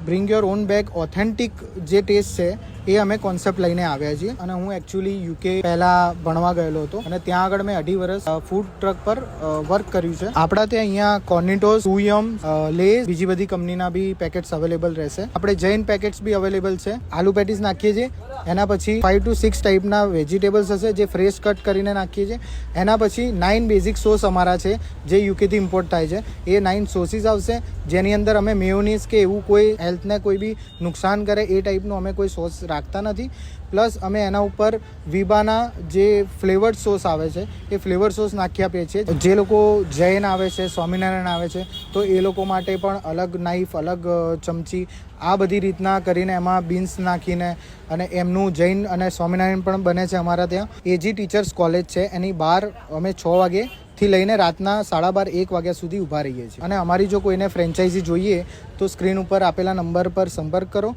Bring your own bag authentic જે test છે એ અમે કોન્સેપ્ટ લઈને આવ્યા છીએ. અને હું એકચ્યુઅલી યુકે પહેલાં ભણવા ગયેલો હતો અને ત્યાં આગળ મેં 2.5 વર્ષ ફૂડ ટ્રક પર વર્ક કર્યું છે. આપણા ત્યાં અહીંયા કોર્નિટોસ, સુયમ, લેઝ, બીજી બધી કંપનીના બી પેકેટ્સ અવેલેબલ રહેશે. આપણે જૈન પેકેટ્સ બી અવેલેબલ છે. આલુ પેટીસ નાખીએ છીએ, એના પછી 5 to 6 ટાઈપના વેજીટેબલ્સ હશે જે ફ્રેશ કટ કરીને નાખીએ છીએ. એના પછી 9 બેઝિક સોસ અમારા છે જે યુકેથી ઇમ્પોર્ટ થાય છે. એ 9 સોસીસ આવશે જેની અંદર અમે મેયોનીઝ કે એવું કોઈ હેલ્થને કોઈ બી નુકસાન કરે એ ટાઈપનું અમે કોઈ સોસ રાખતા નથી. પ્લસ અમે એના ઉપર વિબાના જે ફ્લેવર્ડ સોસ આવે છે એ ફ્લેવર સોસ નાખી આપીએ છીએ. જે લોકો જૈન આવે છે, સ્વામિનારાયણ આવે છે તો એ લોકો માટે પણ અલગ નાઈફ, અલગ ચમચી, આ બધી રીતના કરીને એમાં બીન્સ નાખીને અને એમનું જૈન અને સ્વામિનારાયણ પણ બને છે અમારા ત્યાં. એજી ટીચર્સ કોલેજ છે એની બહાર અમે 6 વાગ્યેથી લઈને રાતના 12:30 1 વાગ્યા સુધી ઊભા રહીએ છીએ. અને અમારી જો કોઈને ફ્રેન્ચાઇઝી જોઈએ તો સ્ક્રીન ઉપર આપેલા નંબર પર સંપર્ક કરો.